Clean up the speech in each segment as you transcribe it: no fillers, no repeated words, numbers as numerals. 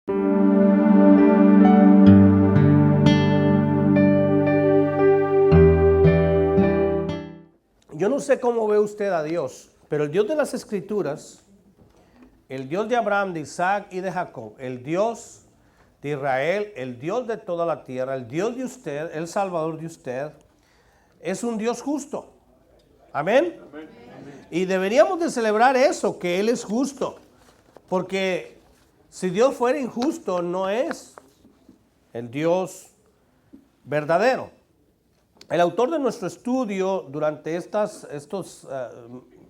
Yo no sé cómo ve usted a Dios, pero el Dios de las Escrituras, el Dios de Abraham, de Isaac y de Jacob, el Dios de Israel, el Dios de toda la tierra, el Dios de usted, el Salvador de usted, es un Dios justo. Amén. Amén. Y deberíamos de celebrar eso, que Él es justo, porque si Dios fuera injusto, no es el Dios verdadero. El autor de nuestro estudio durante estas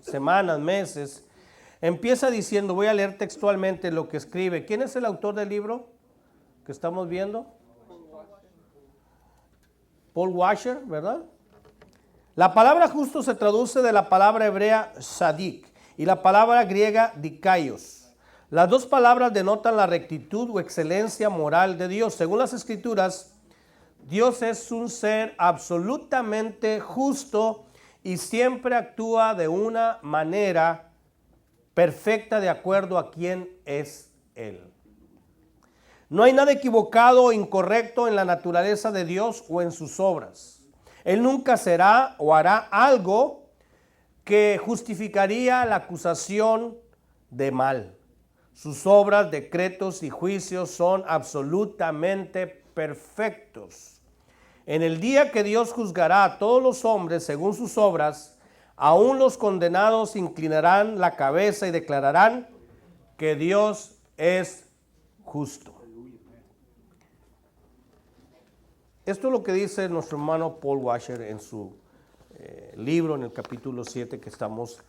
semanas, meses, empieza diciendo, voy a leer textualmente lo que escribe. ¿Quién es el autor del libro que estamos viendo? Paul Washer, ¿verdad? La palabra justo se traduce de la palabra hebrea sadik y la palabra griega dikaios. Las dos palabras denotan la rectitud o excelencia moral de Dios. Según las Escrituras, Dios es un ser absolutamente justo y siempre actúa de una manera perfecta de acuerdo a quién es Él. No hay nada equivocado o incorrecto en la naturaleza de Dios o en sus obras. Él nunca será o hará algo que justificaría la acusación de mal. Sus obras, decretos y juicios son absolutamente perfectos. En el día que Dios juzgará a todos los hombres según sus obras, aún los condenados inclinarán la cabeza y declararán que Dios es justo. Esto es lo que dice nuestro hermano Paul Washer en su libro, en el capítulo 7 que estamos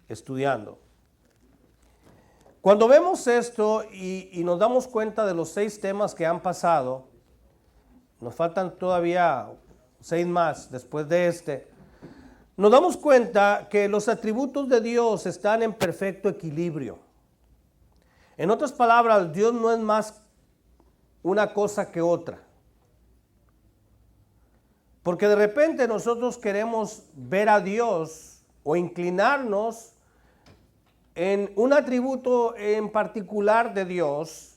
estudiando. Cuando vemos esto y nos damos cuenta de los 6 temas que han pasado, nos faltan todavía 6 más después de este, nos damos cuenta que los atributos de Dios están en perfecto equilibrio. En otras palabras, Dios no es más una cosa que otra. Porque de repente nosotros queremos ver a Dios o inclinarnos en un atributo en particular de Dios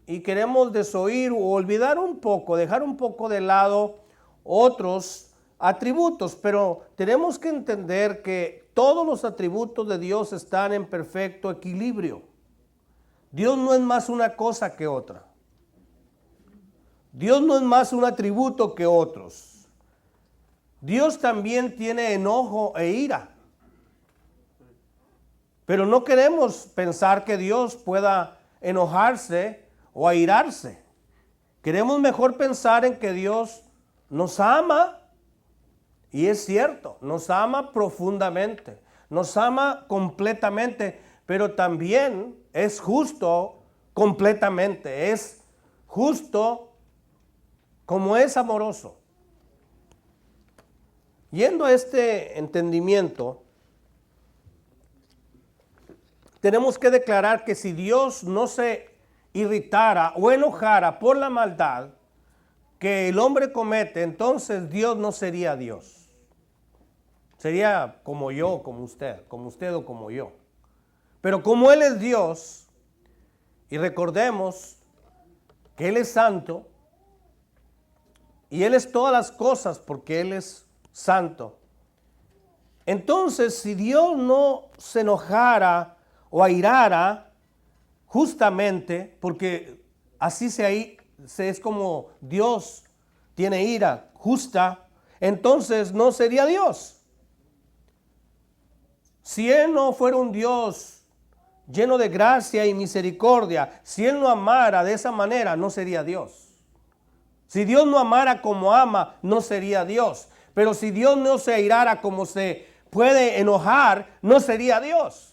y queremos desoír o olvidar un poco, dejar un poco de lado otros atributos, pero tenemos que entender que todos los atributos de Dios están en perfecto equilibrio. Dios no es más una cosa que otra. Dios no es más un atributo que otros. Dios también tiene enojo e ira. Pero no queremos pensar que Dios pueda enojarse o airarse. Queremos mejor pensar en que Dios nos ama, y es cierto, nos ama profundamente, nos ama completamente, pero también es justo completamente, es justo como es amoroso. Yendo a este entendimiento, tenemos que declarar que si Dios no se irritara o enojara por la maldad que el hombre comete, entonces Dios no sería Dios. Sería como yo, como usted o como yo. Pero como Él es Dios, y recordemos que Él es santo, y Él es todas las cosas porque Él es santo. Entonces, si Dios no se enojara o airara, justamente, porque así es como Dios tiene ira justa, entonces no sería Dios. Si Él no fuera un Dios lleno de gracia y misericordia, si Él no amara de esa manera, no sería Dios. Si Dios no amara como ama, no sería Dios. Pero si Dios no se airara como se puede enojar, no sería Dios.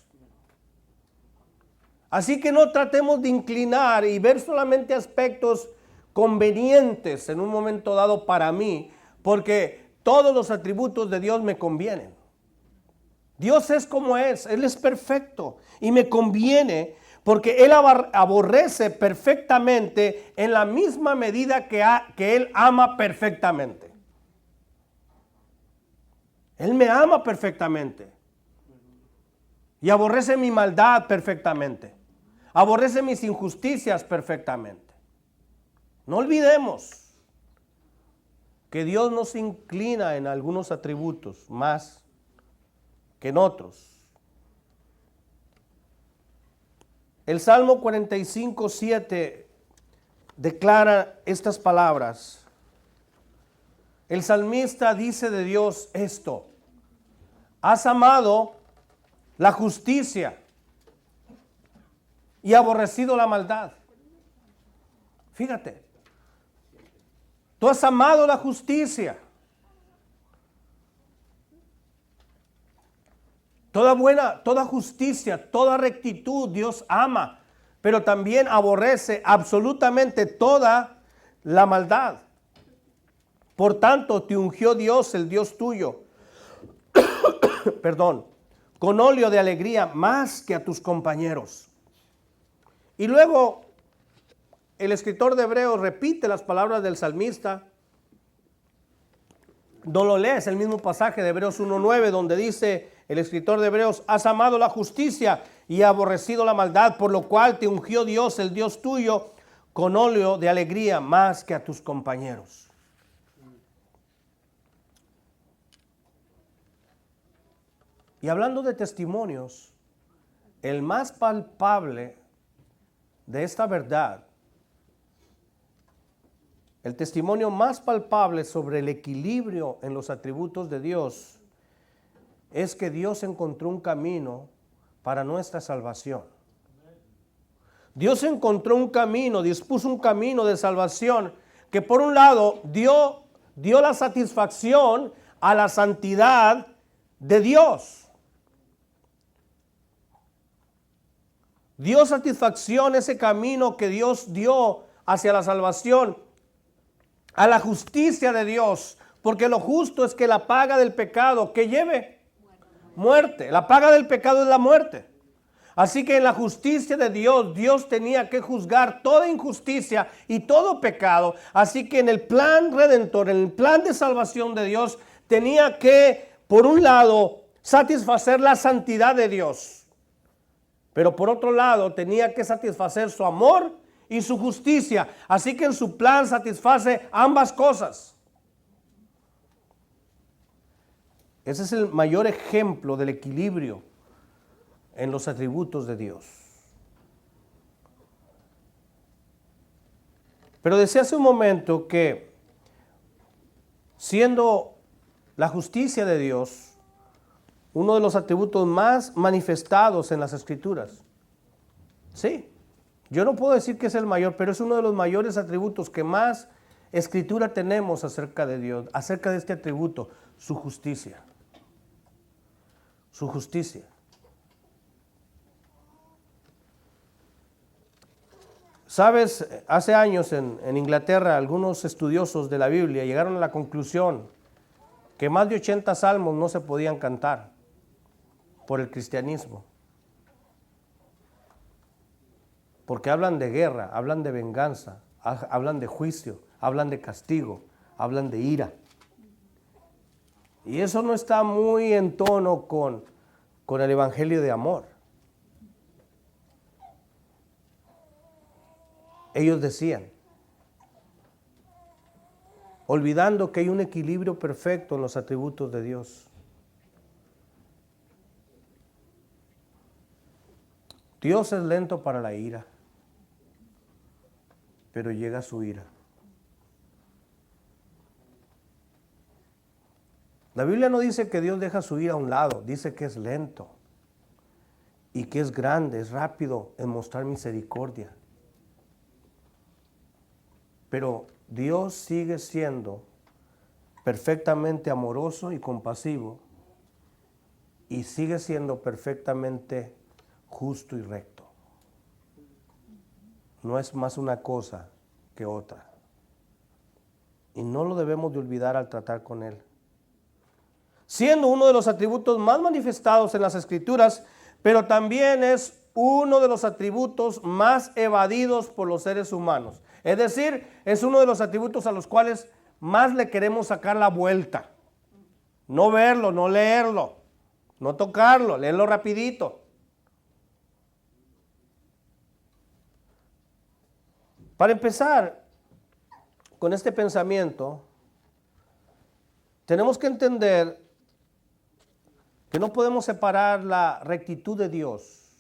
Así que no tratemos de inclinar y ver solamente aspectos convenientes en un momento dado para mí, porque todos los atributos de Dios me convienen. Dios es como es, Él es perfecto y me conviene porque Él aborrece perfectamente en la misma medida que Él ama perfectamente. Él me ama perfectamente y aborrece mi maldad perfectamente. aborrece mis injusticias perfectamente. No olvidemos que Dios no se inclina en algunos atributos más que en otros. El Salmo 45:7 declara estas palabras. El salmista dice de Dios esto: has amado la justicia y aborrecido la maldad. Fíjate, tú has amado la justicia. Toda justicia, toda rectitud Dios ama, pero también aborrece absolutamente toda la maldad. Por tanto, te ungió Dios, el Dios tuyo, perdón, con óleo de alegría más que a tus compañeros. Y luego el escritor de Hebreos repite las palabras del salmista. No lo lees, el mismo pasaje de Hebreos 1:9, donde dice el escritor de Hebreos: has amado la justicia y aborrecido la maldad, por lo cual te ungió Dios, el Dios tuyo, con óleo de alegría más que a tus compañeros. Y hablando de testimonios, el más palpable de esta verdad, el testimonio más palpable sobre el equilibrio en los atributos de Dios, es que Dios encontró un camino para nuestra salvación. Dios encontró un camino, dispuso un camino de salvación que por un lado dio la satisfacción a la santidad de Dios. Dio satisfacción ese camino que Dios dio hacia la salvación, a la justicia de Dios, porque lo justo es que la paga del pecado que lleve muerte. La paga del pecado es la muerte. Así que en la justicia de Dios, Dios tenía que juzgar toda injusticia y todo pecado. Así que en el plan redentor, en el plan de salvación de Dios, tenía que, por un lado, satisfacer la santidad de Dios. Pero por otro lado, tenía que satisfacer su amor y su justicia. Así que en su plan satisface ambas cosas. Ese es el mayor ejemplo del equilibrio en los atributos de Dios. Pero decía hace un momento que, siendo la justicia de Dios uno de los atributos más manifestados en las Escrituras, sí, yo no puedo decir que es el mayor, pero es uno de los mayores atributos que más Escritura tenemos acerca de Dios, acerca de este atributo, su justicia. Su justicia. Sabes, hace años en Inglaterra algunos estudiosos de la Biblia llegaron a la conclusión que más de 80 salmos no se podían cantar por el cristianismo. Porque hablan de guerra, hablan de venganza, hablan de juicio, hablan de castigo, hablan de ira. Y eso no está muy en tono con el evangelio de amor. Ellos decían, olvidando que hay un equilibrio perfecto en los atributos de Dios. Dios es lento para la ira, pero llega su ira. La Biblia no dice que Dios deja su ira a un lado, dice que es lento y que es grande, es rápido en mostrar misericordia. Pero Dios sigue siendo perfectamente amoroso y compasivo y sigue siendo perfectamente justo y recto. No es más una cosa que otra. Y no lo debemos de olvidar al tratar con Él. Siendo uno de los atributos más manifestados en las Escrituras, pero también es uno de los atributos más evadidos por los seres humanos. Es decir, es uno de los atributos a los cuales más le queremos sacar la vuelta. No verlo, no leerlo, no tocarlo, leerlo rapidito. Para empezar con este pensamiento, tenemos que entender que no podemos separar la rectitud de Dios,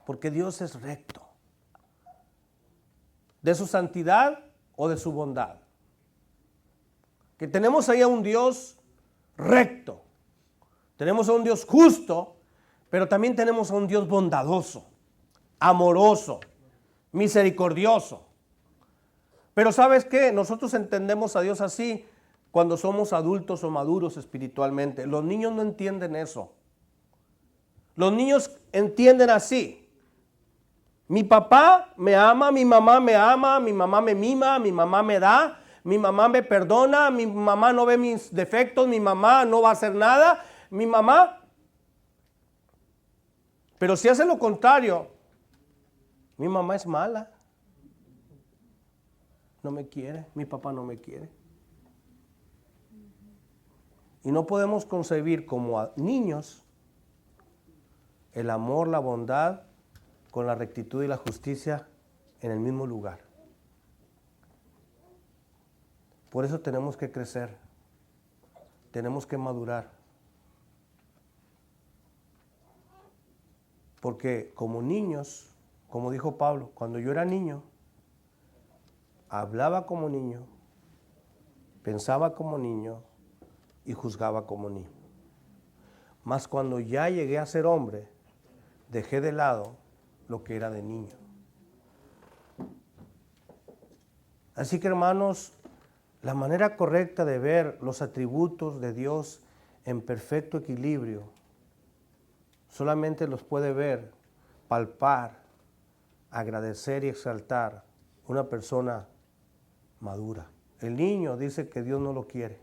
porque Dios es recto, de su santidad o de su bondad. Que tenemos ahí a un Dios recto, tenemos a un Dios justo, pero también tenemos a un Dios bondadoso, amoroso, misericordioso. Pero ¿sabes qué? Nosotros entendemos a Dios así cuando somos adultos o maduros espiritualmente. Los niños no entienden eso. Los niños entienden así. Mi papá me ama, mi mamá me mima, mi mamá me da, mi mamá me perdona, mi mamá no ve mis defectos, mi mamá no va a hacer nada, mi mamá. Pero si hace lo contrario, mi mamá es mala, no me quiere, mi papá no me quiere. Y no podemos concebir como niños el amor, la bondad, con la rectitud y la justicia en el mismo lugar. Por eso tenemos que crecer, tenemos que madurar. Porque como niños, como dijo Pablo, cuando yo era niño, hablaba como niño, pensaba como niño y juzgaba como niño. Mas cuando ya llegué a ser hombre, dejé de lado lo que era de niño. Así que, hermanos, la manera correcta de ver los atributos de Dios en perfecto equilibrio solamente los puede ver, palpar, agradecer y exaltar una persona madura. El niño dice que Dios no lo quiere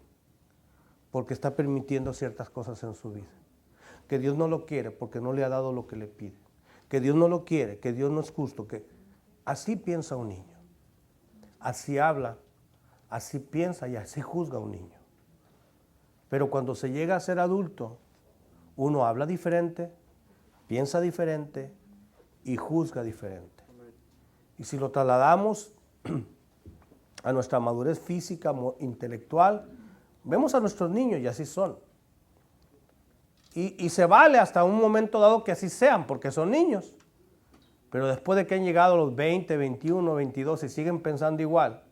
porque está permitiendo ciertas cosas en su vida. Que Dios no lo quiere porque no le ha dado lo que le pide. Que Dios no lo quiere, que Dios no es justo. Que así piensa un niño. Así habla, así piensa y así juzga un niño. Pero cuando se llega a ser adulto, uno habla diferente, piensa diferente y juzga diferente. Y si lo trasladamos a nuestra madurez física, intelectual, vemos a nuestros niños y así son. Y se vale hasta un momento dado que así sean, porque son niños. Pero después de que han llegado a los 20, 21, 22 y siguen pensando igual,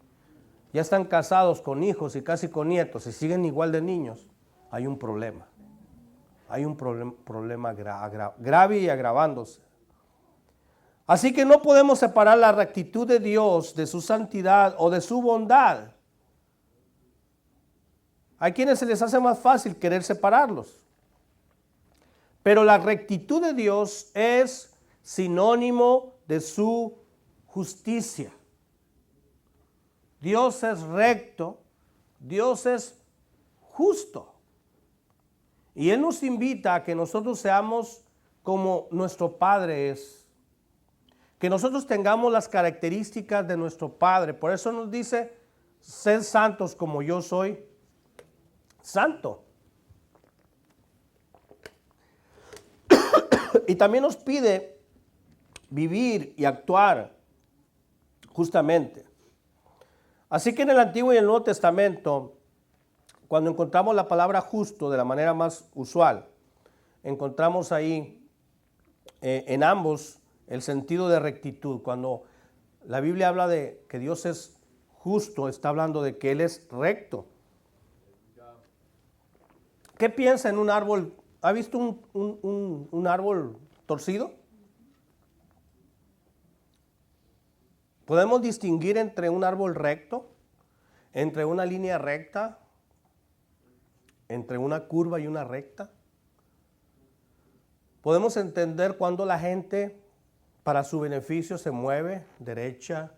ya están casados con hijos y casi con nietos y siguen igual de niños, hay un problema. Hay un problema grave y agravándose. Así que no podemos separar la rectitud de Dios de su santidad o de su bondad. Hay quienes se les hace más fácil querer separarlos. Pero la rectitud de Dios es sinónimo de su justicia. Dios es recto, Dios es justo. Y Él nos invita a que nosotros seamos como nuestro Padre es. Que nosotros tengamos las características de nuestro Padre. Por eso nos dice, sed santos como yo soy santo. Y también nos pide vivir y actuar justamente. Así que en el Antiguo y el Nuevo Testamento, cuando encontramos la palabra justo de la manera más usual, encontramos ahí en ambos el sentido de rectitud. Cuando la Biblia habla de que Dios es justo, está hablando de que Él es recto. ¿Qué piensa en un árbol? ¿Ha visto un árbol torcido? ¿Podemos distinguir entre un árbol recto, entre una línea recta, entre una curva y una recta? Podemos entender cuando la gente para su beneficio se mueve derecha,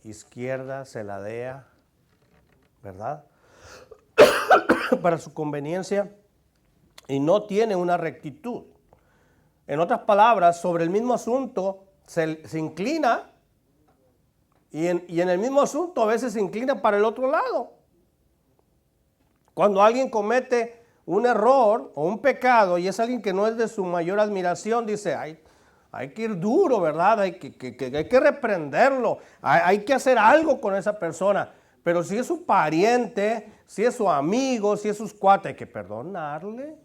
izquierda, se ladea, ¿verdad? Para su conveniencia y no tiene una rectitud. En otras palabras, sobre el mismo asunto se inclina y en el mismo asunto a veces se inclina para el otro lado. Cuando alguien comete un error o un pecado y es alguien que no es de su mayor admiración, dice, ay, hay que ir duro, ¿verdad? Hay que reprenderlo, hay que hacer algo con esa persona. Pero si es su pariente, si es su amigo, si es sus cuates, hay que perdonarle.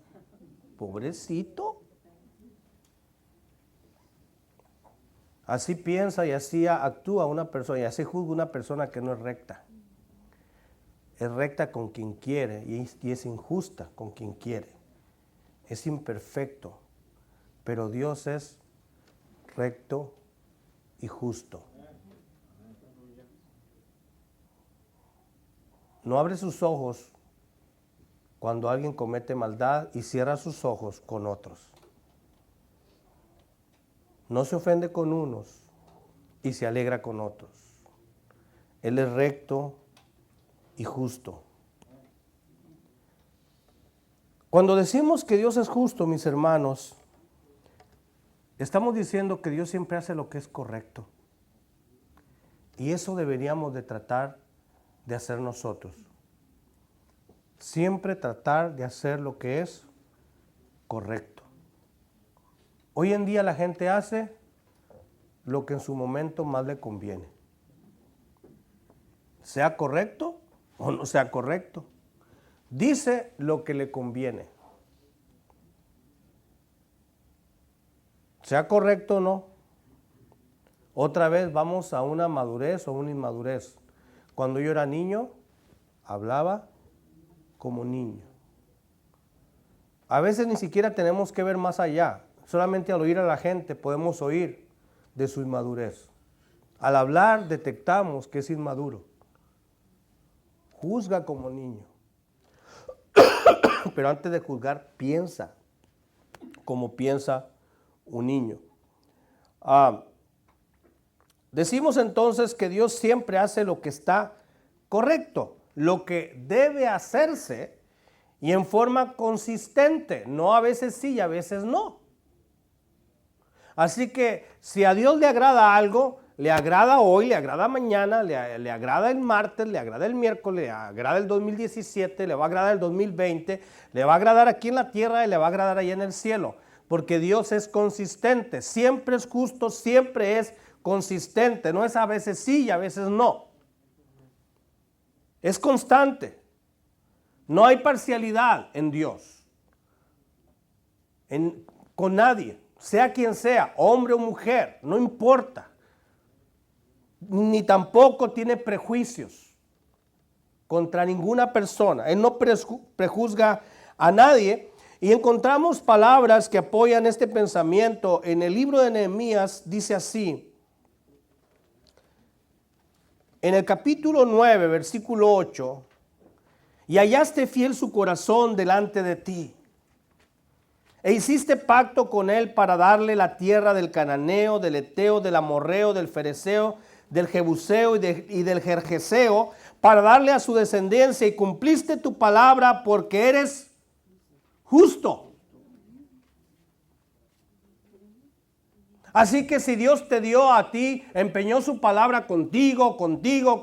Pobrecito. Así piensa y así actúa una persona y así juzga una persona que no es recta. Es recta con quien quiere y es injusta con quien quiere. Es imperfecto, pero Dios es recto y justo. No abre sus ojos cuando alguien comete maldad y cierra sus ojos con otros. No se ofende con unos y se alegra con otros. Él es recto y justo. Cuando decimos que Dios es justo, mis hermanos, estamos diciendo que Dios siempre hace lo que es correcto. Y eso deberíamos de tratar de hacer nosotros. Siempre tratar de hacer lo que es correcto. Hoy en día la gente hace lo que en su momento más le conviene. Sea correcto o no sea correcto. Dice lo que le conviene. Sea correcto o no. Otra vez vamos a una madurez o una inmadurez. Cuando yo era niño, hablaba como niño. A veces ni siquiera tenemos que ver más allá. Solamente al oír a la gente podemos oír de su inmadurez. Al hablar detectamos que es inmaduro. Juzga como niño. Pero antes de juzgar, piensa como piensa un niño. Decimos entonces que Dios siempre hace lo que está correcto, lo que debe hacerse y en forma consistente, no a veces sí y a veces no. Así que si a Dios le agrada algo, le agrada hoy, le agrada mañana, le agrada el martes, le agrada el miércoles, le agrada el 2017, le va a agradar el 2020, le va a agradar aquí en la tierra y le va a agradar allá en el cielo. Porque Dios es consistente, siempre es justo, siempre es consistente, no es a veces sí y a veces no. Es constante. No hay parcialidad en Dios. Con nadie, sea quien sea, hombre o mujer, no importa. Ni tampoco tiene prejuicios contra ninguna persona. Él no prejuzga a nadie. Y encontramos palabras que apoyan este pensamiento. En el libro de Nehemías dice así. En el capítulo 9, versículo 8. Y hallaste fiel su corazón delante de ti. E hiciste pacto con él para darle la tierra del cananeo, del eteo, del amorreo, del fereceo, del jebuseo y del gergeseo, para darle a su descendencia, y cumpliste tu palabra porque eres justo. Así que si Dios te dio a ti, empeñó su palabra contigo, conmigo,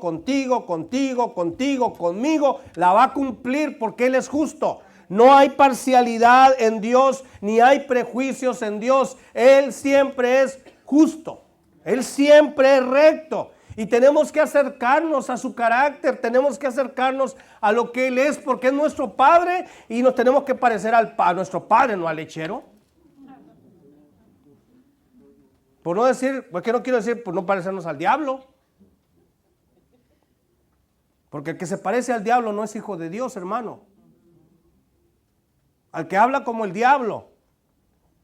la va a cumplir porque Él es justo. No hay parcialidad en Dios, ni hay prejuicios en Dios. Él siempre es justo. Él siempre es recto. Y tenemos que acercarnos a su carácter, tenemos que acercarnos a lo que Él es, porque es nuestro Padre y nos tenemos que parecer a nuestro Padre, no al lechero. Por no decir, porque no quiero decir por no parecernos al diablo. Porque el que se parece al diablo no es hijo de Dios, hermano. Al que habla como el diablo,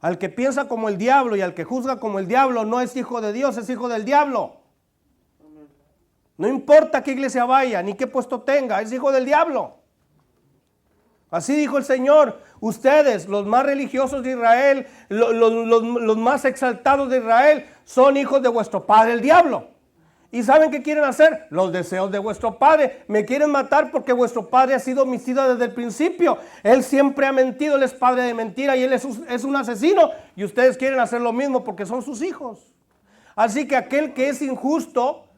al que piensa como el diablo y al que juzga como el diablo no es hijo de Dios, es hijo del diablo. No importa qué iglesia vaya ni qué puesto tenga, es hijo del diablo. Así dijo el Señor, ustedes, los más religiosos de Israel, los más exaltados de Israel, son hijos de vuestro padre el diablo. ¿Y saben qué quieren hacer? Los deseos de vuestro padre. Me quieren matar porque vuestro padre ha sido homicida desde el principio. Él siempre ha mentido, él es padre de mentira y él es un asesino. Y ustedes quieren hacer lo mismo porque son sus hijos. Así que aquel que es injusto,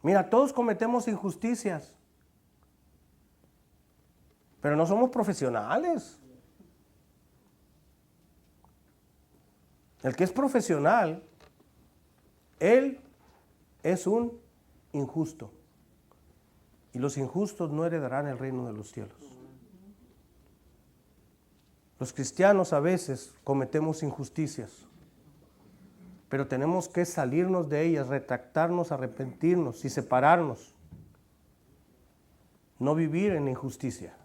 mira, todos cometemos injusticias. Pero no somos profesionales. El que es profesional, él es un injusto. Y los injustos no heredarán el reino de los cielos. Los cristianos a veces cometemos injusticias, pero tenemos que salirnos de ellas, retractarnos, arrepentirnos y separarnos. No vivir en la injusticia.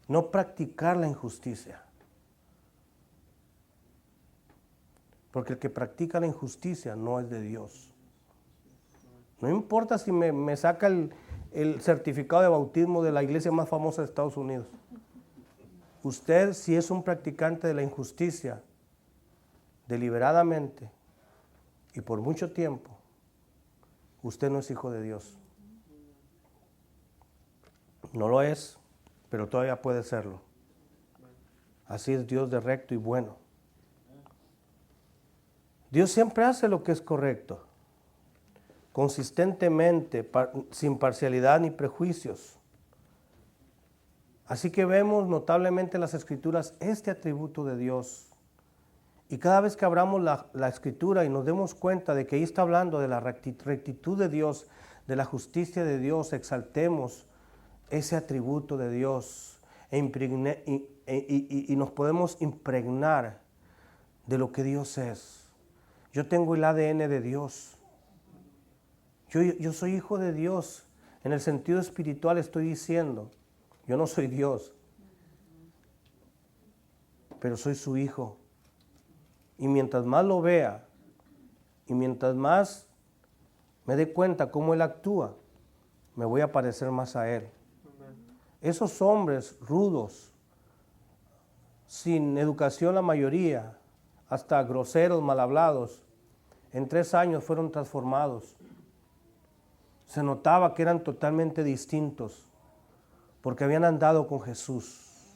No practicar la injusticia. Porque el que practica la injusticia no es de Dios. No importa si me saca el certificado de bautismo de la iglesia más famosa de Estados Unidos. Usted, si es un practicante de la injusticia, deliberadamente y por mucho tiempo, usted no es hijo de Dios. No lo es, pero todavía puede serlo. Así es Dios de recto y bueno. Dios siempre hace lo que es correcto, consistentemente, sin parcialidad ni prejuicios. Así que vemos notablemente en las Escrituras este atributo de Dios. Y cada vez que abramos la Escritura y nos demos cuenta de que ahí está hablando de la rectitud de Dios, de la justicia de Dios, exaltemos ese atributo de Dios y nos podemos impregnar de lo que Dios es. Yo tengo el ADN de Dios. Yo soy hijo de Dios. En el sentido espiritual estoy diciendo, yo no soy Dios, pero soy su hijo. Y mientras más lo vea, y mientras más me dé cuenta cómo Él actúa, me voy a parecer más a Él. Esos hombres rudos, sin educación la mayoría, hasta groseros, mal hablados, en 3 años fueron transformados. Se notaba que eran totalmente distintos, porque habían andado con Jesús.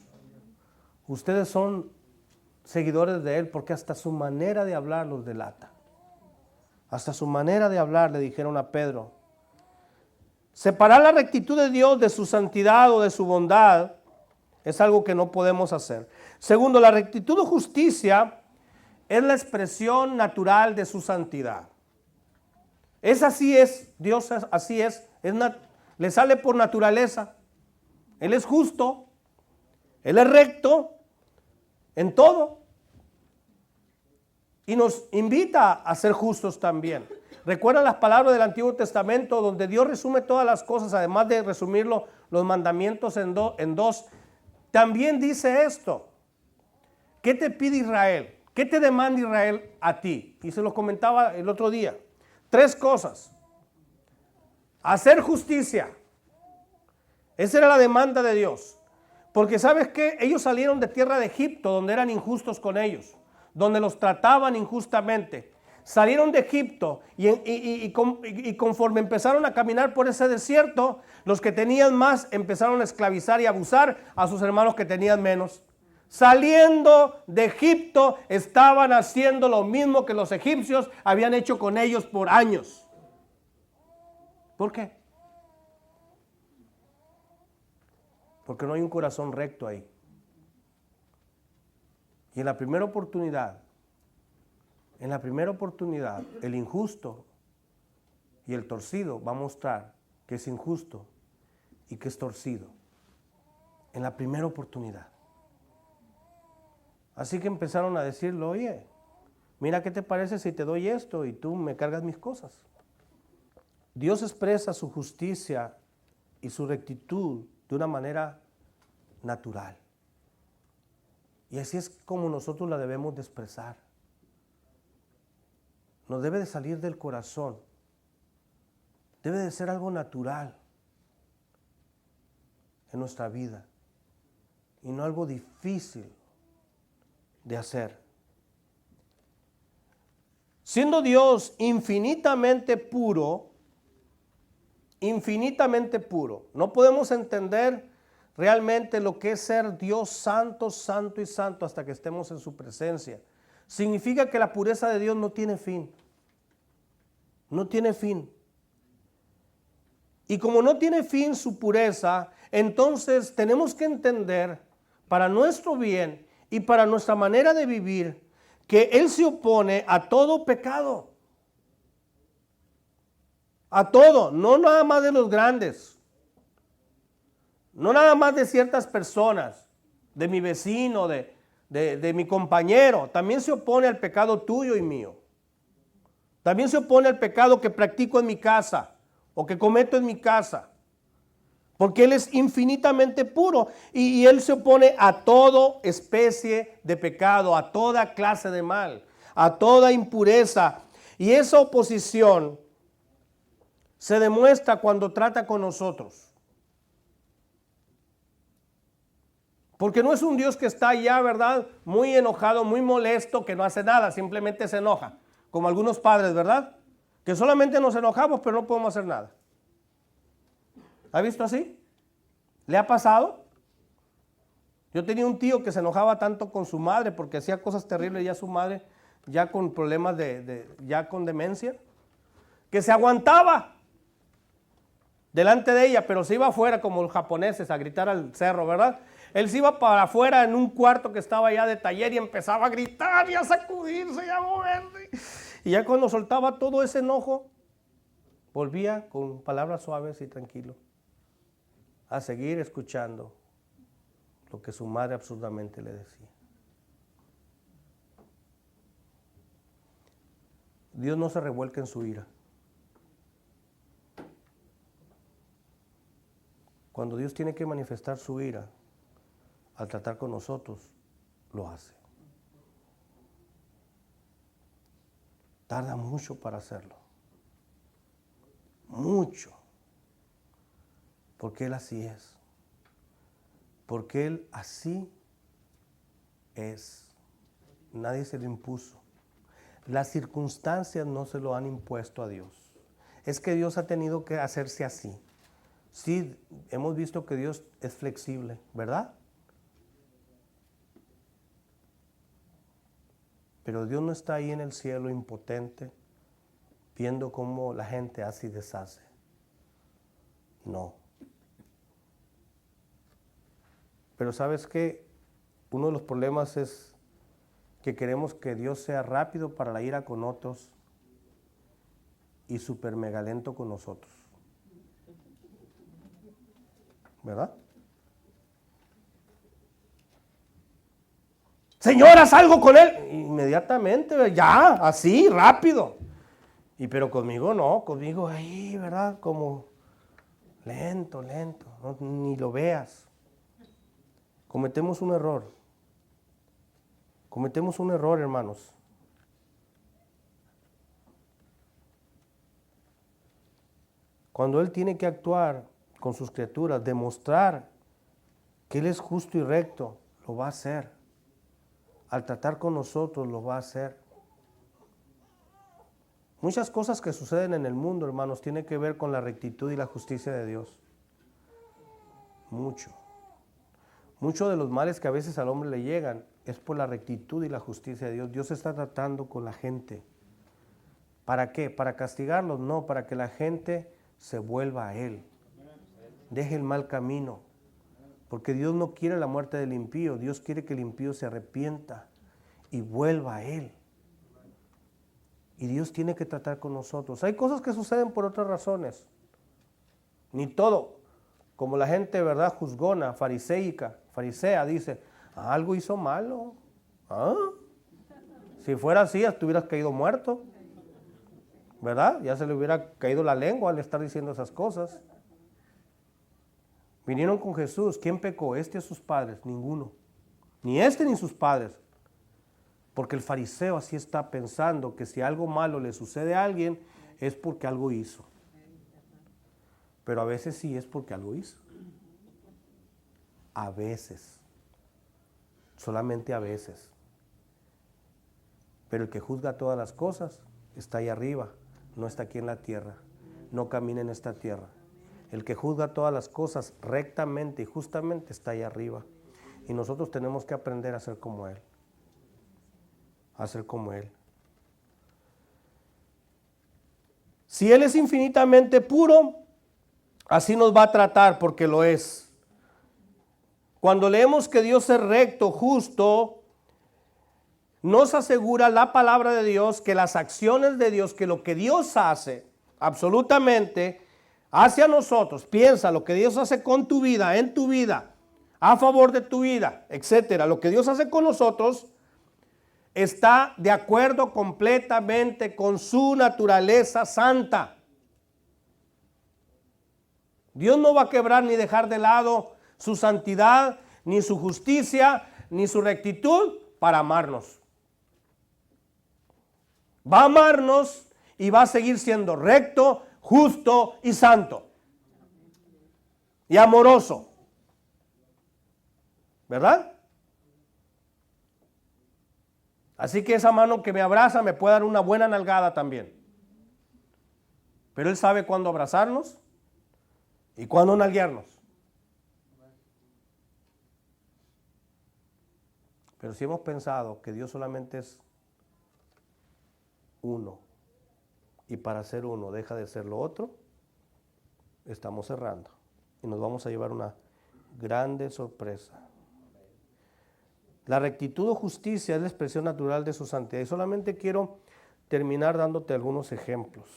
Ustedes son seguidores de Él porque hasta su manera de hablar los delata. Hasta su manera de hablar le dijeron a Pedro. Separar la rectitud de Dios de su santidad o de su bondad es algo que no podemos hacer. Segundo, la rectitud o justicia es la expresión natural de su santidad. Así es, Dios así es, le sale por naturaleza. Él es justo, Él es recto en todo y nos invita a ser justos también. ¿Recuerdan las palabras del Antiguo Testamento donde Dios resume todas las cosas, además de resumirlo los mandamientos en dos? También dice esto: ¿qué te pide Israel? ¿Qué te demanda Israel a ti? Y se lo comentaba el otro día. 3 cosas. Hacer justicia. Esa era la demanda de Dios. Porque ¿sabes qué? Ellos salieron de tierra de Egipto, donde eran injustos con ellos, donde los trataban injustamente. Salieron de Egipto y conforme empezaron a caminar por ese desierto, los que tenían más empezaron a esclavizar y abusar a sus hermanos que tenían menos. Saliendo de Egipto estaban haciendo lo mismo que los egipcios habían hecho con ellos por años. ¿Por qué? Porque no hay un corazón recto ahí. Y en la primera oportunidad, el injusto y el torcido va a mostrar que es injusto y que es torcido. En la primera oportunidad. Así que empezaron a decirle, oye, mira qué te parece si te doy esto y tú me cargas mis cosas. Dios expresa su justicia y su rectitud de una manera natural. Y así es como nosotros la debemos de expresar. Nos debe de salir del corazón. Debe de ser algo natural en nuestra vida y no algo difícil de hacer. Siendo Dios infinitamente puro, no podemos entender realmente lo que es ser Dios santo, santo y santo hasta que estemos en su presencia. Significa que la pureza de Dios no tiene fin. No tiene fin. Y como no tiene fin su pureza, entonces tenemos que entender para nuestro bien y para nuestra manera de vivir que Él se opone a todo pecado. A todo, no nada más de los grandes. No nada más de ciertas personas, de mi vecino, de mi compañero. También se opone al pecado tuyo y mío. También se opone al pecado que practico en mi casa o que cometo en mi casa. Porque Él es infinitamente puro y Él se opone a toda especie de pecado, a toda clase de mal, a toda impureza. Y esa oposición se demuestra cuando trata con nosotros. Porque no es un Dios que está ya, ¿verdad? Muy enojado, muy molesto, que no hace nada, simplemente se enoja. Como algunos padres, ¿verdad? Que solamente nos enojamos, pero no podemos hacer nada. ¿Ha visto así? ¿Le ha pasado? Yo tenía un tío que se enojaba tanto con su madre porque hacía cosas terribles, ya su madre, ya con problemas ya con demencia, que se aguantaba delante de ella, pero se iba afuera como los japoneses a gritar al cerro, ¿verdad? Él se iba para afuera en un cuarto que estaba allá de taller y empezaba a gritar y a sacudirse y a moverse. Y ya cuando soltaba todo ese enojo, volvía con palabras suaves y tranquilo a seguir escuchando lo que su madre absurdamente le decía. Dios no se revuelca en su ira. Cuando Dios tiene que manifestar su ira al tratar con nosotros, lo hace. Tarda mucho para hacerlo. Mucho. Porque Él así es. Porque Él así es. Nadie se lo impuso. Las circunstancias no se lo han impuesto a Dios. Es que Dios ha tenido que hacerse así. Sí, hemos visto que Dios es flexible, ¿verdad? Pero Dios no está ahí en el cielo impotente, viendo cómo la gente hace y deshace. No. Pero ¿sabes qué? Uno de los problemas es que queremos que Dios sea rápido para la ira con otros y súper mega lento con nosotros. ¿Verdad? Señora, salgo con él. Inmediatamente, ya, así, rápido. Pero conmigo no, conmigo ahí, ¿verdad? Como lento, no, ni lo veas. Cometemos un error. Cometemos un error, hermanos. Cuando Él tiene que actuar con sus criaturas, demostrar que Él es justo y recto, lo va a hacer. Al tratar con nosotros, lo va a hacer. Muchas cosas que suceden en el mundo, hermanos, tienen que ver con la rectitud y la justicia de Dios. Mucho. Muchos de los males que a veces al hombre le llegan es por la rectitud y la justicia de Dios. Dios está tratando con la gente. ¿Para qué? ¿Para castigarlos? No, para que la gente se vuelva a Él. Deje el mal camino. Porque Dios no quiere la muerte del impío. Dios quiere que el impío se arrepienta y vuelva a Él. Y Dios tiene que tratar con nosotros. Hay cosas que suceden por otras razones. Ni todo. Como la gente, ¿verdad? Juzgona, farisea, dice, algo hizo malo. ¿Ah? Si fuera así, ya te hubieras caído muerto. ¿Verdad? Ya se le hubiera caído la lengua al estar diciendo esas cosas. Vinieron con Jesús. ¿Quién pecó? ¿Este o sus padres? Ninguno. Ni este ni sus padres. Porque el fariseo así está pensando que si algo malo le sucede a alguien es porque algo hizo. Pero a veces sí es porque algo hizo. A veces. Solamente a veces. Pero el que juzga todas las cosas está ahí arriba, no está aquí en la tierra. No camina en esta tierra. El que juzga todas las cosas rectamente y justamente está ahí arriba. Y nosotros tenemos que aprender a ser como Él. A ser como Él. Si Él es infinitamente puro, así nos va a tratar porque lo es. Cuando leemos que Dios es recto, justo, nos asegura la palabra de Dios que las acciones de Dios, que lo que Dios hace absolutamente hacia nosotros, piensa lo que Dios hace con tu vida, en tu vida, a favor de tu vida, etcétera, lo que Dios hace con nosotros está de acuerdo completamente con su naturaleza santa. Dios no va a quebrar ni dejar de lado su santidad, ni su justicia, ni su rectitud para amarnos. Va a amarnos y va a seguir siendo recto, justo y santo. Y amoroso. ¿Verdad? Así que esa mano que me abraza me puede dar una buena nalgada también. Pero Él sabe cuándo abrazarnos y cuándo nalguearnos. Pero si hemos pensado que Dios solamente es uno y para ser uno deja de ser lo otro, estamos cerrando y nos vamos a llevar una grande sorpresa. La rectitud o justicia es la expresión natural de su santidad. Y solamente quiero terminar dándote algunos ejemplos.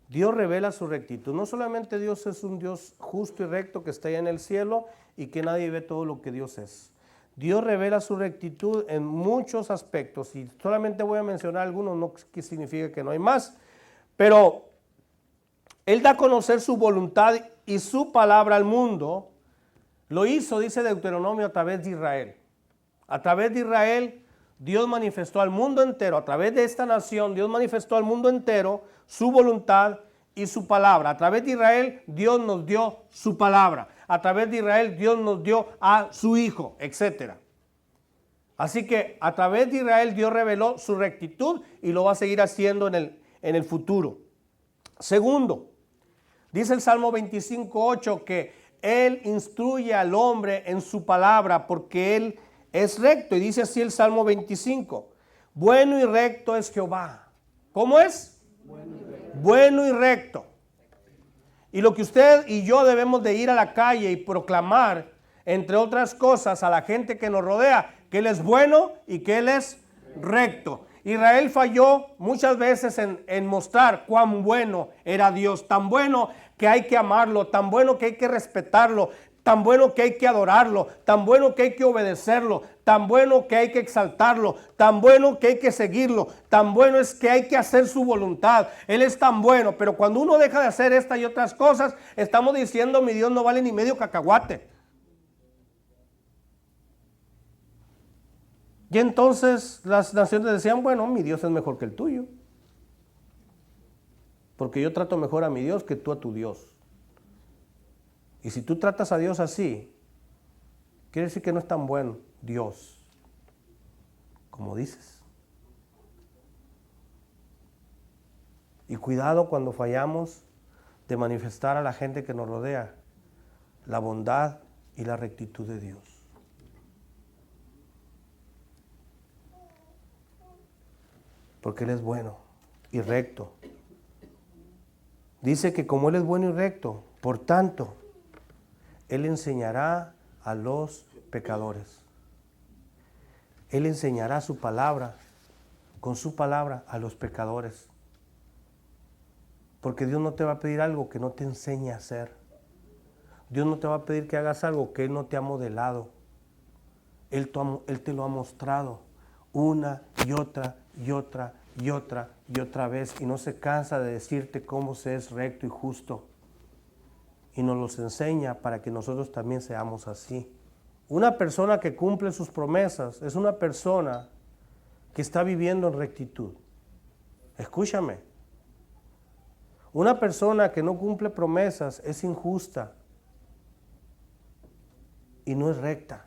Dios revela su rectitud. No solamente Dios es un Dios justo y recto que está allá en el cielo y que nadie ve todo lo que Dios es. Dios revela su rectitud en muchos aspectos y solamente voy a mencionar algunos, no que significa que no hay más, pero Él da a conocer su voluntad y su palabra al mundo. Lo hizo, dice Deuteronomio, a través de Israel. A través de Israel, Dios manifestó al mundo entero, a través de esta nación, Dios manifestó al mundo entero su voluntad y su palabra. A través de Israel, Dios nos dio su palabra. A través de Israel, Dios nos dio a su Hijo, etc. Así que a través de Israel, Dios reveló su rectitud y lo va a seguir haciendo en el futuro. Segundo, dice el Salmo 25:8 que Él instruye al hombre en su palabra porque Él es recto. Y dice así el Salmo 25. Bueno y recto es Jehová. ¿Cómo es? Bueno y recto. Y lo que usted y yo debemos de ir a la calle y proclamar, entre otras cosas, a la gente que nos rodea, que Él es bueno y que Él es recto. Israel falló muchas veces en mostrar cuán bueno era Dios, tan bueno que hay que amarlo, tan bueno que hay que respetarlo, tan bueno que hay que adorarlo, tan bueno que hay que obedecerlo, tan bueno que hay que exaltarlo, tan bueno que hay que seguirlo, tan bueno es que hay que hacer su voluntad. Él es tan bueno, pero cuando uno deja de hacer esta y otras cosas, estamos diciendo mi Dios no vale ni medio cacahuate. Y entonces las naciones decían, bueno, mi Dios es mejor que el tuyo. Porque yo trato mejor a mi Dios que tú a tu Dios. Y si tú tratas a Dios así, quiere decir que no es tan bueno Dios como dices. Y cuidado cuando fallamos de manifestar a la gente que nos rodea la bondad y la rectitud de Dios. Porque Él es bueno y recto. Dice que como Él es bueno y recto, por tanto, Él enseñará a los pecadores. Él enseñará su palabra, con su palabra, a los pecadores. Porque Dios no te va a pedir algo que no te enseñe a hacer. Dios no te va a pedir que hagas algo que Él no te ha modelado. Él te lo ha mostrado una y otra y otra y otra y otra vez. Y no se cansa de decirte cómo se es recto y justo. Y nos los enseña para que nosotros también seamos así. Una persona que cumple sus promesas es una persona que está viviendo en rectitud. Escúchame. Una persona que no cumple promesas es injusta y no es recta.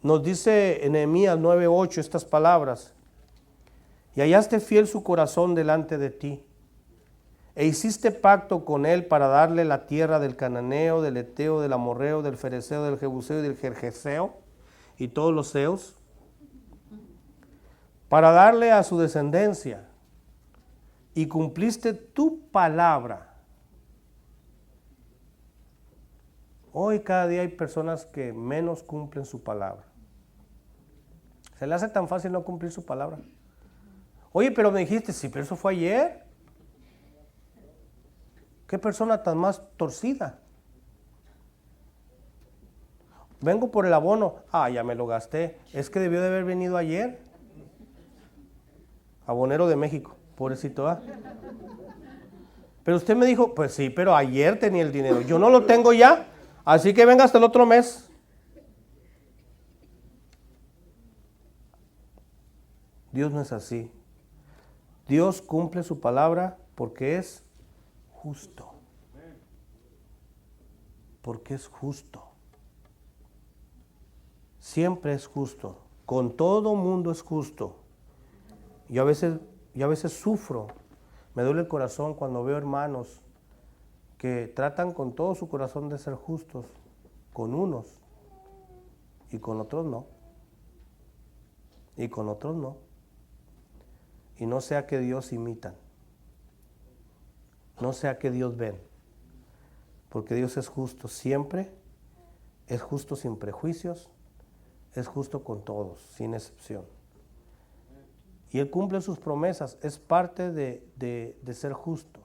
Nos dice en Nehemías 9:8 estas palabras. Y hallaste fiel su corazón delante de ti, e hiciste pacto con él para darle la tierra del cananeo, del eteo, del amorreo, del fereceo, del jebuseo y del gergeseo, y todos los seos, para darle a su descendencia, y cumpliste tu palabra. Hoy cada día hay personas que menos cumplen su palabra. Se le hace tan fácil no cumplir su palabra. Oye, pero me dijiste, sí, pero eso fue ayer. ¿Qué persona tan más torcida? Vengo por el abono. Ah, ya me lo gasté. Es que debió de haber venido ayer. Abonero de México, pobrecito, ¿ah? Pero usted me dijo, pues sí, pero ayer tenía el dinero. Yo no lo tengo ya, así que venga hasta el otro mes. Dios no es así. Dios cumple su palabra porque es justo. Porque es justo. Siempre es justo. Con todo mundo es justo. Yo a veces sufro. Me duele el corazón cuando veo hermanos que tratan con todo su corazón de ser justos con unos y con otros no. Y con otros no. Y no sea que Dios imitan. No sea que Dios ven. Porque Dios es justo siempre. Es justo sin prejuicios. Es justo con todos, sin excepción. Y Él cumple sus promesas. Es parte de ser justo.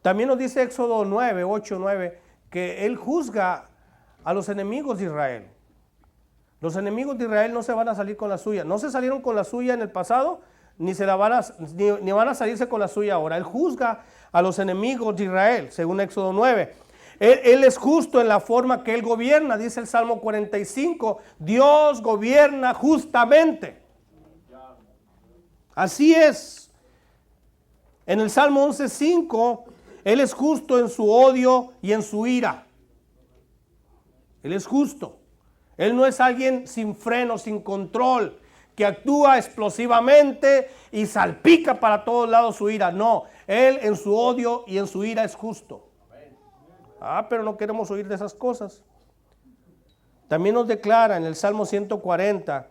También nos dice Éxodo 9, 8, 9, que Él juzga a los enemigos de Israel. Los enemigos de Israel no se van a salir con la suya. No se salieron con la suya en el pasado, ni van a salirse con la suya ahora. Él juzga a los enemigos de Israel, según Éxodo 9. Él es justo en la forma que Él gobierna, dice el Salmo 45. Dios gobierna justamente. Así es. En el Salmo 11:5, Él es justo en su odio y en su ira. Él es justo. Él no es alguien sin freno, sin control, que actúa explosivamente y salpica para todos lados su ira. No, Él en su odio y en su ira es justo. Pero no queremos oír de esas cosas. También nos declara en el Salmo 140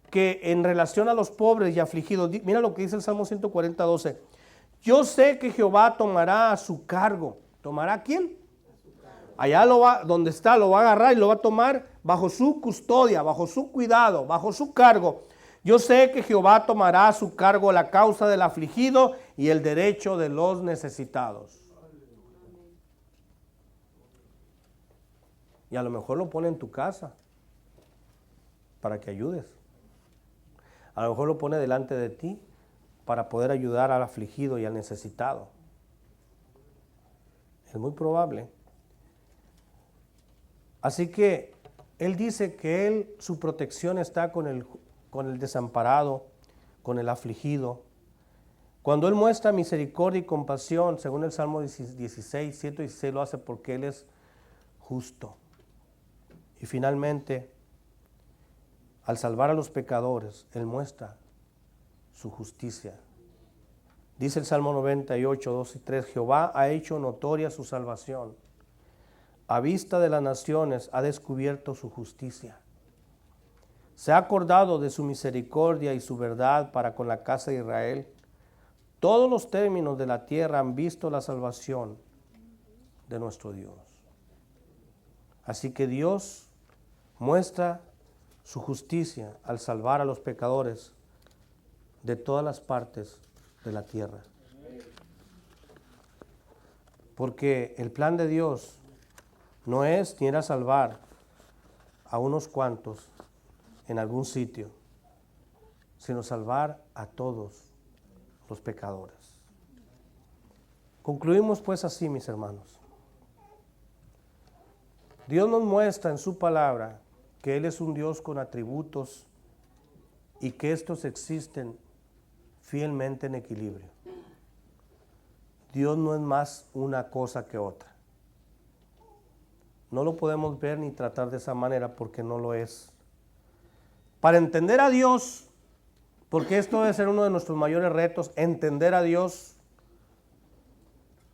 que en relación a los pobres y afligidos, mira lo que dice el Salmo 140, 12. Yo sé que Jehová tomará a su cargo. ¿Tomará a quién? Allá donde está, lo va a agarrar y lo va a tomar bajo su custodia, bajo su cuidado, bajo su cargo. Yo sé que Jehová tomará a su cargo la causa del afligido y el derecho de los necesitados. Y a lo mejor lo pone en tu casa para que ayudes. A lo mejor lo pone delante de ti para poder ayudar al afligido y al necesitado. Es muy probable. Así que Él dice que su protección está con el desamparado, con el afligido. Cuando Él muestra misericordia y compasión, según el Salmo 16, 116, lo hace porque Él es justo. Y finalmente, al salvar a los pecadores, Él muestra su justicia. Dice el Salmo 98, 2 y 3, Jehová ha hecho notoria su salvación. A vista de las naciones ha descubierto su justicia. Se ha acordado de su misericordia y su verdad para con la casa de Israel. Todos los términos de la tierra han visto la salvación de nuestro Dios. Así que Dios muestra su justicia al salvar a los pecadores de todas las partes de la tierra. Porque el plan de Dios no es ni era salvar a unos cuantos en algún sitio, sino salvar a todos los pecadores. Concluimos pues así, mis hermanos. Dios nos muestra en su palabra que Él es un Dios con atributos y que estos existen fielmente en equilibrio. Dios no es más una cosa que otra. No lo podemos ver ni tratar de esa manera porque no lo es. Para entender a Dios, porque esto debe ser uno de nuestros mayores retos, entender a Dios,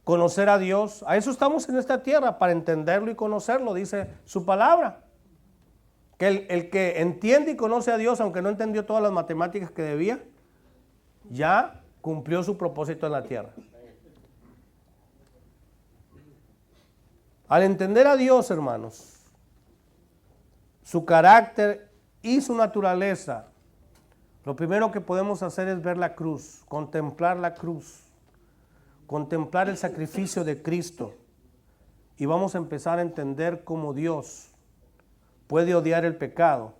conocer a Dios. A eso estamos en esta tierra, para entenderlo y conocerlo, dice su palabra. Que el que entiende y conoce a Dios, aunque no entendió todas las matemáticas que debía, ya cumplió su propósito en la tierra. Al entender a Dios, hermanos, su carácter y su naturaleza, Lo primero que podemos hacer es ver la cruz, contemplar la cruz, contemplar el sacrificio de Cristo. Y vamos a empezar a entender cómo Dios puede odiar el pecado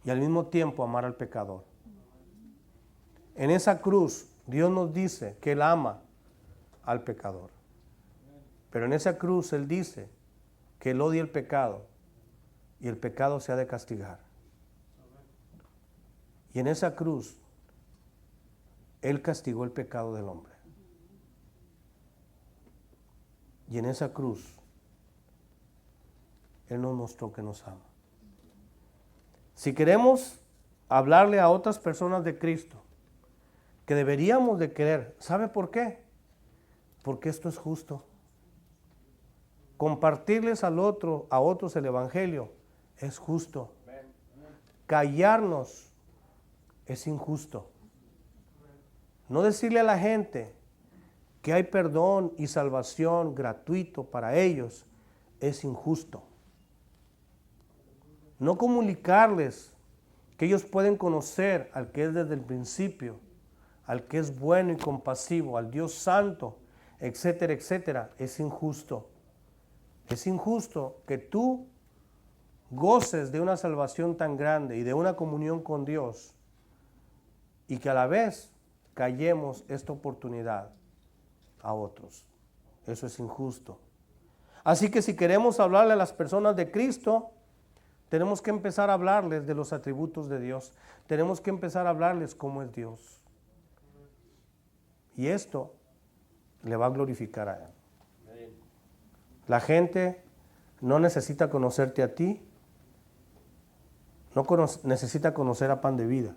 y al mismo tiempo amar al pecador. En esa cruz Dios nos dice que Él ama al pecador. Pero en esa cruz Él dice que Él odia el pecado y el pecado se ha de castigar. Y en esa cruz Él castigó el pecado del hombre. Y en esa cruz Él nos mostró que nos ama. Si queremos hablarle a otras personas de Cristo, que deberíamos de querer, ¿sabe por qué? Porque esto es justo. Compartirles a otros el Evangelio es justo. Callarnos es injusto. No decirle a la gente que hay perdón y salvación gratuito para ellos es injusto. No comunicarles que ellos pueden conocer al que es desde el principio, al que es bueno y compasivo, al Dios santo, etcétera, etcétera, es injusto. Es injusto que tú goces de una salvación tan grande y de una comunión con Dios y que a la vez callemos esta oportunidad a otros. Eso es injusto. Así que si queremos hablarle a las personas de Cristo, tenemos que empezar a hablarles de los atributos de Dios. Tenemos que empezar a hablarles cómo es Dios. Y esto le va a glorificar a Él. La gente no necesita conocerte a ti, no necesita conocer a Pan de Vida,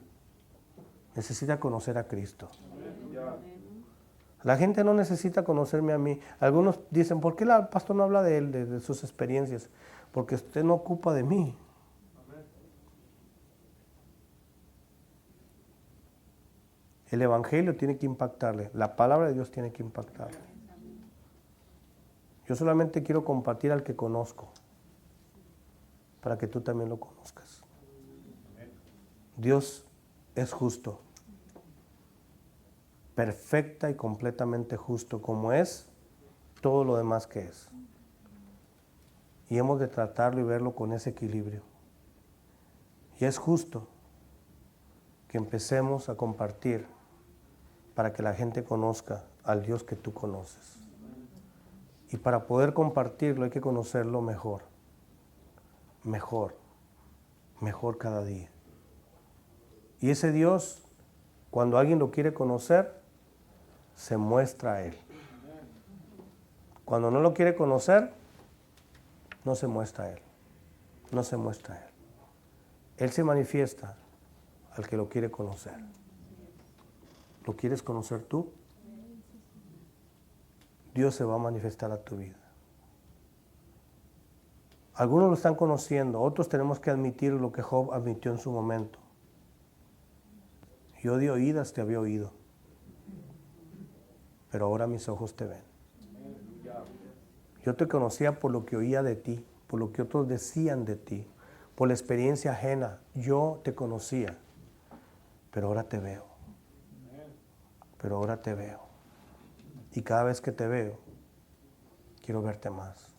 necesita conocer a Cristo. La gente no necesita conocerme a mí. Algunos dicen, ¿por qué el pastor no habla de él, de sus experiencias? Porque usted no ocupa de mí. El Evangelio tiene que impactarle, la palabra de Dios tiene que impactarle. Yo solamente quiero compartir al que conozco, para que tú también lo conozcas. Dios es justo, perfecta y completamente justo, como es todo lo demás que es. Y hemos de tratarlo y verlo con ese equilibrio. Y es justo que empecemos a compartir para que la gente conozca al Dios que tú conoces. Y para poder compartirlo hay que conocerlo mejor, mejor, mejor cada día. Y ese Dios, cuando alguien lo quiere conocer, se muestra a Él. Cuando no lo quiere conocer, no se muestra a Él. No se muestra a Él. Él se manifiesta al que lo quiere conocer. ¿Lo quieres conocer tú? Dios se va a manifestar a tu vida. Algunos lo están conociendo, otros tenemos que admitir lo que Job admitió en su momento. Yo de oídas te había oído, pero ahora mis ojos te ven. Yo te conocía por lo que oía de ti, por lo que otros decían de ti, por la experiencia ajena. Yo te conocía, pero ahora te veo. Pero ahora te veo. Y cada vez que te veo, quiero verte más.